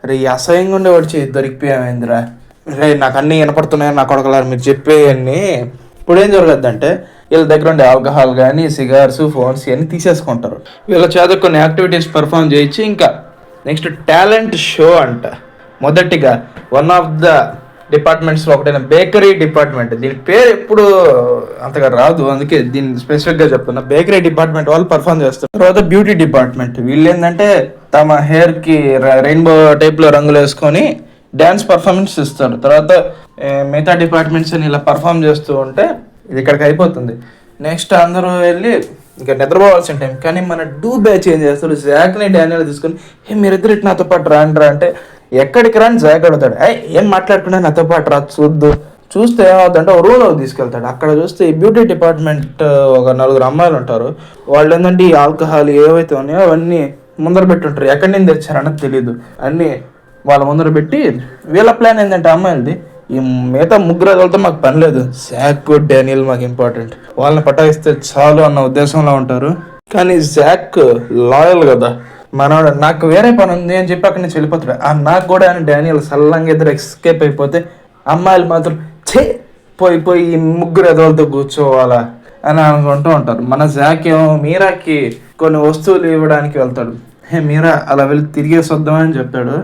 రే ఈ అసహ్యంగా ఉండే వచ్చి దొరికిపోయామేందిరా, రే నాకు అన్నీ వినపడుతున్నాయి నా కొడకలారు మీరు చెప్పేయన్నీ. ఇప్పుడు ఏం జరగద్దంటే వీళ్ళ దగ్గర ఉండే ఆల్కహాల్ కానీ సిగార్స్ ఫోన్స్ ఇవన్నీ తీసేసుకుంటారు. వీళ్ళ చేత కొన్ని యాక్టివిటీస్ పర్ఫామ్ చేయించి ఇంకా నెక్స్ట్ టాలెంట్ షో అంట. మొదటిగా వన్ ఆఫ్ ద డిపార్ట్మెంట్స్లో ఒకటైన బేకరీ డిపార్ట్మెంట్. దీని పేరు ఎప్పుడు అంతగా రాదు, అందుకే దీన్ని స్పెసిఫిక్గా చెప్తున్నా. బేకరీ డిపార్ట్మెంట్ వాళ్ళు పర్ఫామ్ చేస్తారు. తర్వాత బ్యూటీ డిపార్ట్మెంట్, వీళ్ళు ఏంటంటే తమ హెయిర్కి రెయిన్బో టైప్లో రంగులు వేసుకొని డ్యాన్స్ పర్ఫార్మెన్స్ ఇస్తారు. తర్వాత మిగతా డిపార్ట్మెంట్స్ అని ఇలా పర్ఫామ్ చేస్తూ ఉంటే ఇది ఇక్కడికి అయిపోతుంది. నెక్స్ట్ అందరూ వెళ్ళి ఇంకా నిద్రపోవాల్సిన టైం. కానీ మన డూ బ్యాచ్ ఏం చేస్తాడు, జాక్ని డానియల్ తీసుకొని మీరిద్దరు ఇటు నాతో పాటు రాండ్రా అంటే ఎక్కడికి రాని జాక్ అడుగుతాడు. ఏం మాట్లాడుకున్నా నాతో పాటు రా చూస్తే ఏమవుతుందంటే ఒక రూమ్లోకి తీసుకెళ్తాడు. అక్కడ చూస్తే ఈ బ్యూటీ డిపార్ట్మెంట్ ఒక 4 అమ్మాయిలు ఉంటారు. వాళ్ళు ఏంటంటే ఈ ఆల్కహాల్ ఏవైతే ఉన్నాయో అవన్నీ ముందర పెట్టుంటారు. ఎక్కడి నుంచి తెచ్చారన్నది తెలియదు. అన్నీ వాళ్ళ ముందర పెట్టి వీళ్ళ ప్లాన్ ఏంటంటే అమ్మాయిలది, ఈ మిగతా 3 వాళ్ళతో మాకు పని లేదు, జాక్ డానియల్ మాకు ఇంపార్టెంట్, వాళ్ళని పటాయిస్తే చాలు అన్న ఉద్దేశంలో ఉంటారు. కానీ జాక్ లాయల్ కదా, మనోడు నాకు వేరే పని ఉంది అని చెప్పి అక్కడి నుంచి వెళ్ళిపోతాడు. నాకు కూడా అని డానియల్ సల్లంగా ఇద్దరు ఎస్కేప్ అయిపోతే అమ్మాయిలు మాత్రం పోయి ఈ 3 ఎదవలతో కూర్చోవాలా అని అనుకుంటూ ఉంటారు. మన జాక్ ఏమో మీరాకి కొన్ని వస్తువులు ఇవ్వడానికి వెళ్తాడు. మీరా అలా వెళ్ళి తిరిగేసి వద్దామని చెప్తాడు.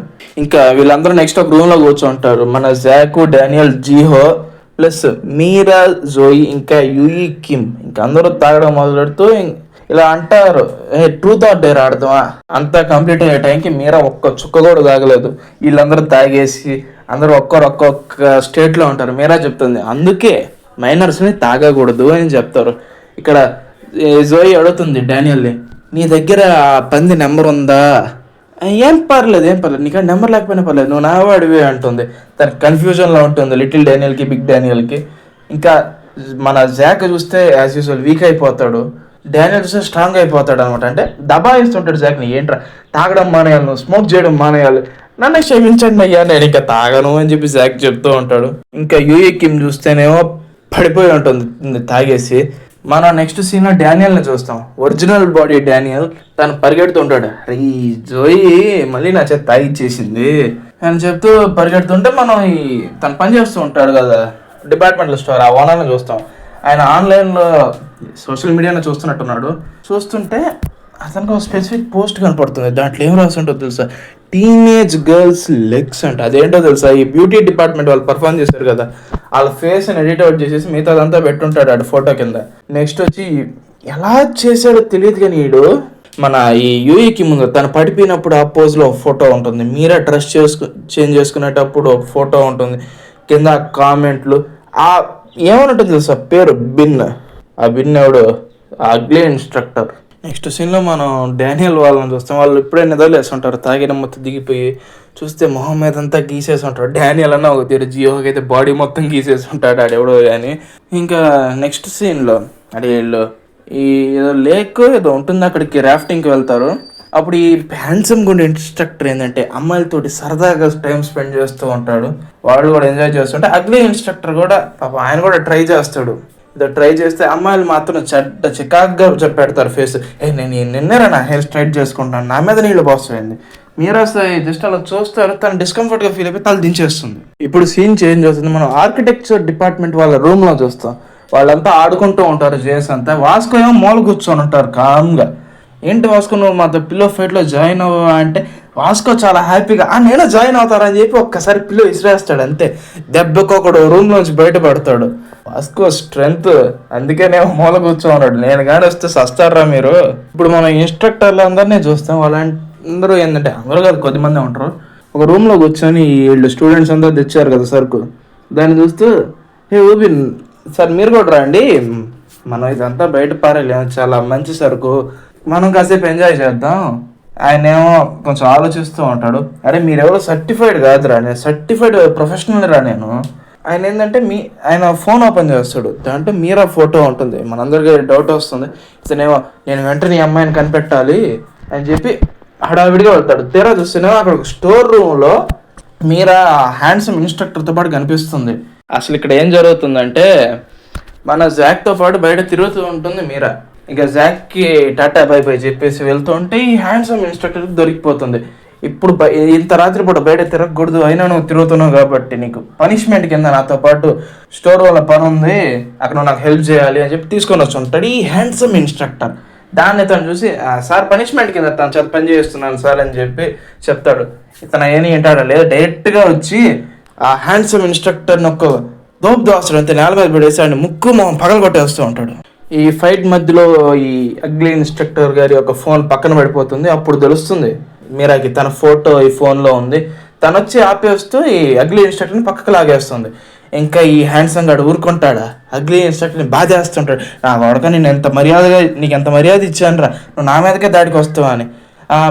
ఇంకా వీళ్ళందరూ నెక్స్ట్ ఒక రూమ్లో కూర్చోంటారు. మన జాక్, డానియల్, జీహో ప్లస్ మీరా, జోయి ఇంకా యూయి కిమ్ ఇంకా అందరూ తాగడం మొదలెడుతూ ఇలా అంటారు, ట్రూత్ ఆర్ డేర్ ఆడదామా. అంతా కంప్లీట్ అయ్యే టైంకి మీరా ఒక్క చుక్క కూడా తాగలేదు. వీళ్ళందరూ తాగేసి అందరూ ఒక్కొక్క స్టేట్లో ఉంటారు. మీరా చెప్తుంది అందుకే మైనర్స్ని తాగకూడదు అని చెప్తారు. ఇక్కడ జోయి అడుగుతుంది డానియల్ని, నీ దగ్గర పంది నెంబర్ ఉందా? ఏం పర్లేదు నీకు నెంబర్ లేకపోయినా పర్లేదు, నువ్వు నావాడివే అంటుంది. తన కన్ఫ్యూజన్లో ఉంటుంది లిటిల్ డానియల్కి, బిగ్ డానియల్కి. ఇంకా మన జాక్ చూస్తే యాజ్ యూజువల్ వీక్ అయిపోతాడు. డానియల్ చూస్తే స్ట్రాంగ్ అయిపోతాడు అనమాట. అంటే దబాయిస్తుంటాడు జాక్ని, ఏంట్రా తాగడం మానేయాలి, నువ్వు స్మోక్ చేయడం మానేయాలి, నన్ను క్షమించండి అయ్యా నేను ఇంకా తాగను అని చెప్పి జాక్ చెప్తూ ఉంటాడు. ఇంకా యూఈ కిమ్ చూస్తేనేమో పడిపోయి ఉంటుంది తాగేసి. మనం నెక్స్ట్ సీన్లో డానియల్ని చూస్తాం. ఒరిజినల్ బాడీ డానియల్ తను పరిగెడుతుంటాడు. ఈ జోయి మళ్ళీ నా చేత తాగిచ్చేసింది అని చెప్తూ పరిగెడుతుంటే మనం తను పని చేస్తూ ఉంటాడు కదా డిపార్ట్మెంటల్ స్టోర్, ఆ ఓనర్ని చూస్తాం. ఆయన ఆన్లైన్లో సోషల్ మీడియాలో చూస్తున్నట్టున్నాడు. చూస్తుంటే అతనికి ఒక స్పెసిఫిక్ పోస్ట్ కనపడుతుంది. దాంట్లో ఏం రాసి ఉంటుందో తెలుసా, టీనేజ్ గర్ల్స్ లెగ్స్ అంట. అదేంటో తెలుసా, ఈ బ్యూటీ డిపార్ట్మెంట్ వాళ్ళు పర్ఫామ్ చేశారు కదా, వాళ్ళ ఫేస్ని ఎడిట్ అవుట్ చేసేసి మిగతా అదంతా పెట్టుంటాడు ఆడు ఫోటో కింద. నెక్స్ట్ వచ్చి ఎలా చేశాడో తెలియదు కానీ వీడు మన ఈ యూఈకి ముందు తను పడిపోయినప్పుడు ఆ పోజ్లో ఫోటో ఉంటుంది, మీరా డ్రెస్ చేంజ్ చేసుకునేటప్పుడు ఒక ఫోటో ఉంటుంది, కింద కామెంట్లు ఏమన్నట్టు తెలుసా పేరు బిన్. ఆ బిన్ ఎవడు అగ్లీ ఇన్స్ట్రక్టర్. నెక్స్ట్ సీన్లో మనం డానియల్ వాళ్ళని చూస్తాం. వాళ్ళు ఇప్పుడే నిద్రలేస్తుంటారు, తాగిన మొత్తం దిగిపోయి చూస్తే మొహం మీద అంతా గీసేసి ఉంటాడు. డానియల్ అన్న ఒక తీరు, జియోకి అయితే బాడీ మొత్తం గీసేసి ఉంటాడు ఆడెవడో కానీ. ఇంకా నెక్స్ట్ సీన్లో వీళ్ళు ఈ ఏదో లేక్ ఏదో ఉంటుంది, అక్కడికి రాఫ్టింగ్కి వెళ్తారు. అప్పుడు ఈ హ్యాండ్సమ్ గుండె ఇన్స్ట్రక్టర్ ఏంటంటే అమ్మాయిలతోటి సరదాగా టైం స్పెండ్ చేస్తూ ఉంటాడు. వాళ్ళు కూడా ఎంజాయ్ చేస్తుంటే అగ్లీ ఇన్స్ట్రక్టర్ కూడా ఆయన కూడా ట్రై చేస్తాడు. ట్రై చేస్తే అమ్మాయిలు మాత్రం చికాగ్గా పెడతారు ఫేస్. నేను నిన్నేరా నా హెయిర్ స్ట్రైట్ చేసుకుంటాను, నా మీద నీళ్ళు పోస్తాయండి. మీరా జస్ట్ అలా చూస్తారు, తను డిస్కంఫర్ట్గా ఫీల్ అయిపోయి తను దించేస్తుంది. ఇప్పుడు సీన్ చేంజ్ అవుతుంది. మనం ఆర్కిటెక్చర్ డిపార్ట్మెంట్ వాళ్ళ రూమ్లో చూస్తాం. వాళ్ళంతా ఆడుకుంటూ ఉంటారు. జేస్ అంతా వాస్కో ఏమో మూల కూర్చొని ఉంటారు కామ్గా. ఏంటి వాస్కో నువ్వు మాతో పిల్లో ఫైట్లో జాయిన్ అవ్వా అంటే వాస్కో చాలా హ్యాపీగా నేను జాయిన్ అవుతారని చెప్పి ఒక్కసారి పిల్లో ఇసిరేస్తాడు. అంతే దెబ్బకు ఒకడు రూమ్లోంచి బయటపడతాడు. వాస్కో స్ట్రెంగ్త్, అందుకేనేమో మూల కూర్చోన్నాడు. నేను కానీ వస్తే సస్తారా మీరు. ఇప్పుడు మనం ఇన్స్ట్రక్టర్లు అందరినీ చూస్తాం. వాళ్ళందరూ ఏంటంటే అందరూ కాదు కొద్దిమంది ఉంటారు. ఒక రూమ్లో కూర్చొని వీళ్ళు స్టూడెంట్స్ అందరూ తెచ్చారు కదా సరుకు, దాన్ని చూస్తూ ఊబిన్ సార్ మీరు కూడా రండి, మనం ఇదంతా బయట పారేలేము, చాలా మంచి సరుకు, మనం కాసేపు ఎంజాయ్ చేద్దాం. ఆయన ఏమో కొంచెం ఆలోచిస్తూ ఉంటాడు. అరే మీరెవరో సర్టిఫైడ్ కాదురా, నేను సర్టిఫైడ్ ప్రొఫెషనల్ రా నేను. ఆయన ఏంటంటే ఆయన ఫోన్ ఓపెన్ చేస్తాడు, దాంట్లో మీరా ఫోటో ఉంటుంది. మనందరికీ డౌట్ వస్తుంది, ఇతనేమో నేను వెంటనే ఈ అమ్మాయిని కనిపెట్టాలి అని చెప్పి హడావిడిగా వెళ్తాడు. తీరా చూస్తేనేమో అక్కడ ఒక స్టోర్ రూమ్లో మీరా హ్యాండ్సమ్ ఇన్స్ట్రక్టర్తో పాటు కనిపిస్తుంది. అసలు ఇక్కడ ఏం జరుగుతుందంటే మన జాక్తో పాటు బయట తిరుగుతూ ఉంటుంది మీరా. ఇక జాక్కి టాటా బై బై చెప్పేసి వెళ్తూ ఉంటే ఈ హ్యాండ్సమ్ ఇన్స్ట్రక్టర్కి దొరికిపోతుంది. ఇప్పుడు ఇంత రాత్రి పూట బయట తిరగకూడదు, అయినా నువ్వు తిరుగుతున్నావు కాబట్టి నీకు పనిష్మెంట్ కింద నాతో పాటు స్టోర్ వాళ్ళ పని ఉంది, అక్కడ నాకు హెల్ప్ చేయాలి అని చెప్పి తీసుకొని వచ్చి ఉంటాడు ఈ హ్యాండ్సమ్ ఇన్స్ట్రక్టర్. దాన్ని తను చూసి సార్ పనిష్మెంట్ కింద తను చేత పని చేస్తున్నాను సార్ అని చెప్పి చెప్తాడు. ఇతను ఏని ఏంటాడో లేదు, డైరెక్ట్గా వచ్చి ఆ హ్యాండ్సమ్ ఇన్స్ట్రక్టర్ని ఒక దోపు దోస్తాడు, అంతే నేల మీద పడేసి ఆయన ముక్కు మొహం పగల కొట్టేస్తూ ఉంటాడు. ఈ ఫైట్ మధ్యలో ఈ అగ్లీ ఇన్స్ట్రక్టర్ గారి ఒక ఫోన్ పక్కన పడిపోతుంది. అప్పుడు తెలుస్తుంది మీరాకి తన ఫోటో ఈ ఫోన్లో ఉంది. తను వచ్చి ఆపేస్తూ ఈ అగ్లీ ఇన్స్ట్రక్టర్ని పక్కకు లాగేస్తుంది. ఇంకా ఈ హ్యాండ్సమ్ గాడు ఊరుకుంటాడా, అగ్లీ ఇన్స్ట్రక్టర్ని బాధేస్తుంటాడు. నా కొడక నేను నీకు ఎంత మర్యాద ఇచ్చాను రా, నువ్వు నా మీదకే దాడికి వస్తావా అని.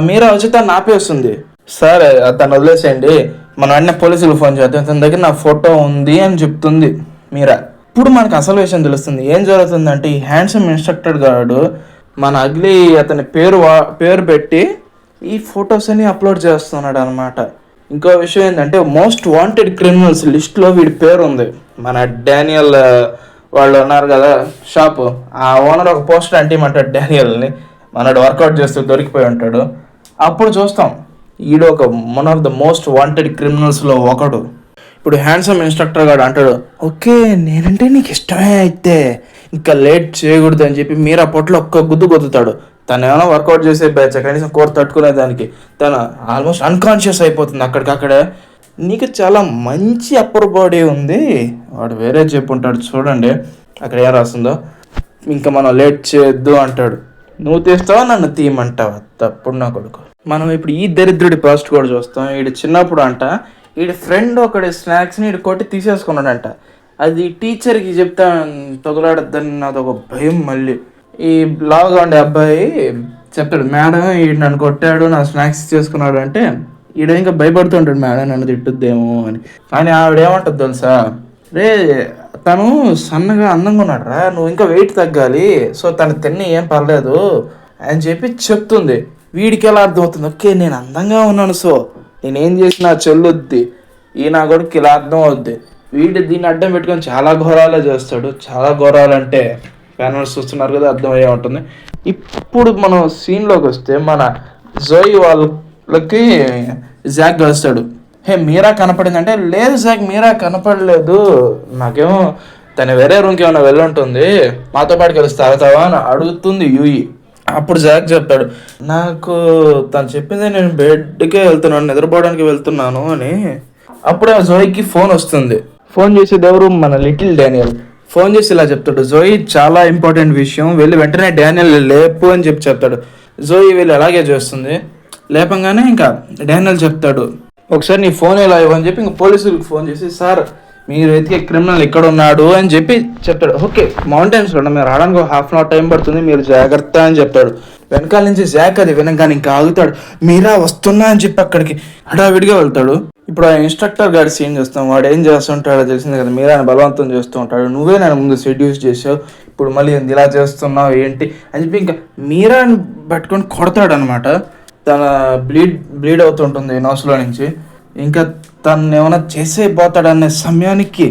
మీరా వచ్చి తను ఆపేస్తుంది. సార్ తను వదిలేసేయండి, మనం వెంటనే పోలీసులకు ఫోన్ చేద్దాం, తన దగ్గర నా ఫోటో ఉంది అని చెప్తుంది మీరా. ఇప్పుడు మనకు అసలు విషయం తెలుస్తుంది. ఏం జరుగుతుందంటే ఈ హ్యాండ్సమ్ ఇన్స్ట్రక్టర్ గాడు మన అగ్లీ అతని పేరు పెట్టి ఈ ఫొటోస్ అని అప్లోడ్ చేస్తున్నాడు అనమాట. ఇంకో విషయం ఏంటంటే మోస్ట్ వాంటెడ్ క్రిమినల్స్ లిస్ట్లో వీడి పేరు ఉంది. మన డానియల్ వాళ్ళు ఉన్నారు కదా షాపు, ఆ ఓనర్ ఒక పోస్టర్ అంటిమంటాడు డానియల్ని. మనడు వర్కౌట్ చేస్తూ దొరికిపోయి ఉంటాడు. అప్పుడు చూస్తాం ఈడు ఒక one of the most wanted క్రిమినల్స్లో ఒకడు. ఇప్పుడు హ్యాండ్సమ్ ఇన్స్ట్రక్టర్ గారు అంటాడు, ఓకే నేనంటే నీకు ఇష్టమే అయితే ఇంకా లేట్ చేయకూడదు అని చెప్పి మీరా పొట్లో ఒక్క గుద్దు గుద్దుతాడు. తను ఏమైనా వర్కౌట్ చేసే బ్యాచ్, కనీసం కోర్ తట్టుకునేదానికి తను ఆల్మోస్ట్ అన్కాన్షియస్ అయిపోతుంది అక్కడికక్కడే. నీకు చాలా మంచి అప్పర్ బాడీ ఉంది, వాడు వేరే చెప్పుంటాడు చూడండి అక్కడ ఏం రాస్తుందో. ఇంకా మనం లేట్ చేయొద్దు అంటాడు. నువ్వు తీస్తావా నన్ను తీయమంటావా, తప్పుడు నా కొడుకు. మనం ఇప్పుడు ఈ దరిద్రుడి పాస్ట్ కూడా చూస్తాం. వీడు చిన్నప్పుడు అంట వీడి ఫ్రెండ్ ఒకటి స్నాక్స్ని వీడు కొట్టి తీసేసుకున్నాడంట. అది టీచర్కి చెప్తా తగులాడద్దని నాదొక భయం. మళ్ళీ ఈ లావుగా ఉండే అబ్బాయి చెప్తాడు, మేడం ఈడు నన్ను కొట్టాడు, నా స్నాక్స్ చేసుకున్నాడు అంటే ఈడ ఇంకా భయపడుతుంటాడు, మేడం నన్ను తిట్టుద్దేమో అని. కానీ ఆవిడేమంటుంది తెలుసా, రే తను సన్నగా అందంగా ఉన్నాడు రా, నువ్వు ఇంకా వెయిట్ తగ్గాలి, సో తను తిని ఏం పర్లేదు అని చెప్పి చెప్తుంది. వీడికి ఎలా అర్థమవుతుంది, ఓకే నేను అందంగా ఉన్నాను, సో నేనేం చేసినా చెల్లుద్ది, ఈ నా కొడుకు ఇలా అర్థం అవుద్ది. వీడు దీన్ని అడ్డం పెట్టుకొని చాలా ఘోరాలే చేస్తాడు. చాలా ఘోరాలంటే ప్యానల్స్ చూస్తున్నారు కదా అర్థమయ్యే ఉంటుంది. ఇప్పుడు మనం సీన్లోకి వస్తే మన జోయి వాళ్ళకి జాక్ కలుస్తాడు. హే మీరా కనపడిందంటే, లేదు జాక్ మీరా కనపడలేదు, నాకేమో తను వేరే రూమ్కి ఏమైనా వెళ్ళుంటుంది, మాతో పాటు కలిసి తాగుతావా అని అడుగుతుంది యూయి. అప్పుడు జాక్ చెప్తాడు, నాకు తను చెప్పింది నేను బెడ్కే వెళ్తున్నాను, నిద్రపోవడానికి వెళ్తున్నాను అని. అప్పుడే జోయికి ఫోన్ వస్తుంది. ఫోన్ చేసేది ఎవరు, మన లిటిల్ డానియల్. ఫోన్ చేసి ఇలా చెప్తాడు, జోయి చాలా ఇంపార్టెంట్ విషయం, వెళ్ళి వెంటనే డానియల్ లేపు అని చెప్తాడు. జోయి వెళ్ళి అలాగే చేస్తుంది. లేపంగానే ఇంకా డానియల్ చెప్తాడు, ఒకసారి నీ ఫోన్ ఇలా ఇవ్వని చెప్పి ఇంకా పోలీసులకు ఫోన్ చేసి, సార్ మీరు వెతికే క్రిమినల్ ఇక్కడ ఉన్నాడు అని చెప్పి చెప్తాడు. ఓకే మౌంటైన్స్లో మీరు రావడానికి ఒక హాఫ్ అన్ అవర్ టైం పడుతుంది, మీరు జాగ్రత్త అని చెప్తాడు. వెనకాల నుంచి జాక్ అది వినగానే ఇంకా ఆగుతాడు. మీరా వస్తున్నా అని చెప్పి అక్కడికి హడావిడిగా వెళ్తాడు. ఇప్పుడు ఆ ఇన్స్ట్రక్టర్ గారి సీన్ చూస్తాం. వాడు ఏం చేస్తుంటాడో తెలిసింది కదా, మీరా బలవంతం చేస్తూ ఉంటాడు. నువ్వే నేను ముందు సెడ్యూస్ చేసావు, ఇప్పుడు మళ్ళీ ఇలా చేస్తున్నావు ఏంటి అని చెప్పి ఇంకా మీరాని పట్టుకొని కొడతాడు అనమాట. తన బ్లీడ్ అవుతుంటుంది నోస్లో నుంచి. ఇంకా తను ఏమైనా చేసేపోతాడనే సమయానికి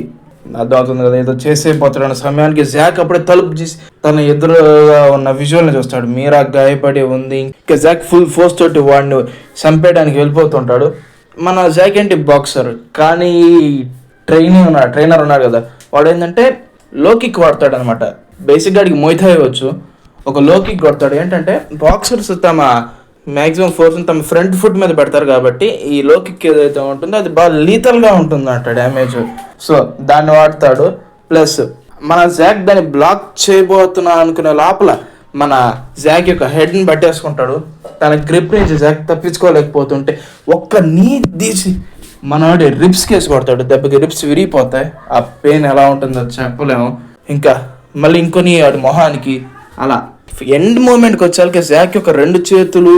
అర్థమవుతుంది కదా, ఏదో చేసేపోతాడనే సమయానికి జాక్ అప్పుడే తలుపు చేసి తన ఎదురుగా ఉన్న విజువల్ని చూస్తాడు. మీరా గాయపడి ఉంది. ఇంకా జాక్ ఫుల్ ఫోర్స్ తోటి వాడిని చంపేయడానికి వెళ్ళిపోతుంటాడు. మన జాక్ ఏంటి బాక్సర్, కానీ ట్రైనర్ ఉన్నాడు కదా, వాడు ఏంటంటే లో కిక్ వాడతాడు అనమాట. బేసిక్గా వాడికి మొయిథాయ్ వచ్చు, ఒక లో కిక్ కొడతాడు. ఏంటంటే బాక్సర్స్ తమ మ్యాక్సిమం ఫోర్స్ తమ ఫ్రంట్ ఫుట్ మీద పెడతారు కాబట్టి ఈ లో కిక్ ఏదైతే ఉంటుందో అది బాగా లీతల్గా ఉంటుందంట డ్యామేజ్. సో దాన్ని వాడతాడు. ప్లస్ మన జాక్ దాన్ని బ్లాక్ చేయబోతున్నా అనుకునే లోపల మన జాక్ యొక్క హెడ్ని పట్టేసుకుంటాడు. తన గ్రిప్ నుంచి జాక్ తప్పించుకోలేకపోతుంటే ఒక్క నీ తీసి మనవాడి రిబ్స్ కేసి కొడతాడు. దెబ్బకి రిబ్స్ విరిగిపోతాయి. ఆ పెయిన్ ఎలా ఉంటుందో చెప్పలేము. ఇంకా మళ్ళీ ఇంకొని వాడి మొహానికి అలా ఎండ్ మూమెంట్కి వచ్చాక జాక్ యొక్క 2 చేతులు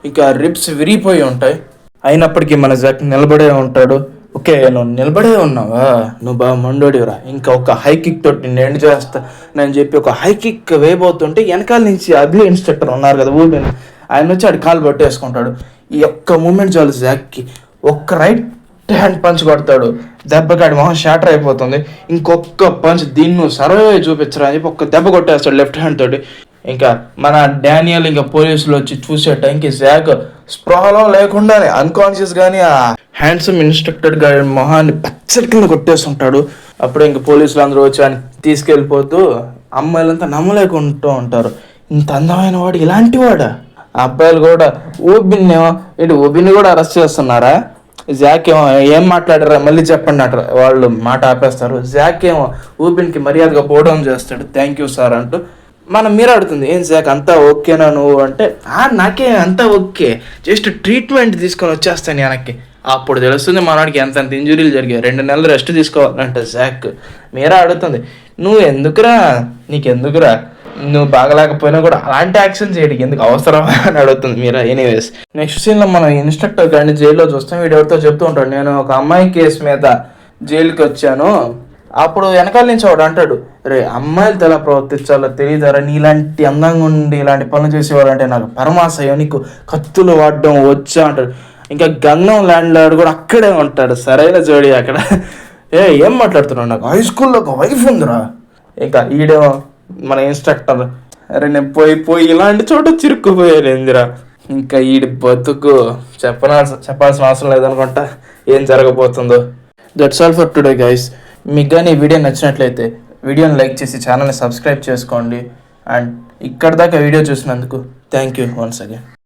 ఇంకా రిబ్స్ విరిగిపోయి ఉంటాయి. అయినప్పటికీ మన జాక్ నిలబడే ఉంటాడు. ఓకే నువ్వు నిలబడే ఉన్నావా, నువ్వు బాగా మండోడివరా, ఇంకా ఒక హై కిక్ తోటి నేను ఎండ్ చేస్తా నేను చెప్పి ఒక హై కిక్ వేయబోతుంటే వెనకాల నుంచి అగ్లీ ఇన్స్ట్రక్టర్ ఉన్నారు కదా ఊబిన్, ఆయన వచ్చి ఆడి కాలు పట్టేసుకుంటాడు. ఈ ఒక్క మూమెంట్ చాలు జాక్కి. ఒక్క రైట్ హ్యాండ్ పంచ్ కొడతాడు. దెబ్బకి ఆడి మొహం షాటర్ అయిపోతుంది. ఇంకొక పంచ్ దీన్ని నువ్వు సర్వే చూపించరా అని చెప్పి ఒక్క దెబ్బ కొట్టేస్తాడు లెఫ్ట్ హ్యాండ్ తోటి. ఇంకా మన డానియల్ ఇంకా పోలీసులు వచ్చి చూసే టైంకి జాక్ స్పృహలో లేకుండానే అన్కాన్షియస్ గానీ ఆ హ్యాండ్సమ్ ఇన్స్ట్రక్టర్ గారి మొహాన్ని పచ్చడి కింద కొట్టేస్తుంటాడు. అప్పుడే ఇంకా పోలీసులు అందరూ వచ్చి ఆయన తీసుకెళ్ళిపోతూ అమ్మాయిలంతా నమ్మలేకుంటూ ఉంటారు. ఇంత అందమైన వాడు ఇలాంటి వాడా, ఆ అబ్బాయిలు కూడా ఓబిన్ కూడా అరెస్ట్ చేస్తున్నారా జాక్ ఏమో ఏం మాట్లాడారా మళ్ళీ చెప్పండి అంటారు, వాళ్ళు మాట ఆపేస్తారు. జాక్ ఏమో ఊపిన్కి మర్యాదగా పోవడం చేస్తాడు, థ్యాంక్ యూ సార్ అంటూ. మనం మీరు అడుగుతుంది, ఏం జాక్ అంతా ఓకేనా నువ్వు అంటే, నాకే అంతా ఓకే, జస్ట్ ట్రీట్మెంట్ తీసుకొని వచ్చేస్తాను వెనక్కి. అప్పుడు తెలుస్తుంది మనవాడికి ఎంతంత ఇంజురీలు జరిగాయి, 2 నెలలు రెస్ట్ తీసుకోవాలంటే జాక్. మీరా అడుగుతుంది, నువ్వు ఎందుకురా, నీకెందుకురా, నువ్వు బాగలేకపోయినా కూడా అలాంటి యాక్షన్ చేయడానికి ఎందుకు అవసరం అని అడుగుతుంది మీరా. ఎనీవేస్, నెక్స్ట్ సీన్లో మనం ఇన్స్ట్రక్టర్ గారిని జైల్లో చూస్తాం. వీడు ఎవరితో చెప్తూ ఉంటాడు, నేను ఒక అమ్మాయి కేసు మీద జైలుకి వచ్చాను. అప్పుడు వెనకాల నుంచి వాడు అంటాడు, రే అమ్మాయిలతో ఎలా ప్రవర్తించాలో తెలియదారా, నీలాంటి అందంగా ఉండి ఇలాంటి పనులు చేసేవాడు అంటే నాకు పరమాశయం, నీకు కత్తులు వాడడం వచ్చా అంటాడు. ఇంకా గంధం ల్యాండ్ లార్డ్ కూడా అక్కడే ఉంటాడు, సరైన జోడి అక్కడ. ఏం మాట్లాడుతున్నావు, నాకు హై స్కూల్లో ఒక వైఫ్ ఉందిరా. ఇంకా ఈడేమో మన ఇన్స్ట్రక్టర్, అరే నేను పోయి ఇలాంటి చోట చిరుక్కుపోయాను ఏందిరా. ఇంకా ఈడి బతుకు చెప్పాల్సిన అవసరం లేదనుకుంటా ఏం జరగబోతుందో. That's all for today guys. మీకు కానీ ఈ వీడియో నచ్చినట్లయితే వీడియోని లైక్ చేసి ఛానల్ని సబ్స్క్రైబ్ చేసుకోండి. అండ్ ఇక్కడ దాకా వీడియో చూసినందుకు థ్యాంక్ యూ వన్స్ అగైన్.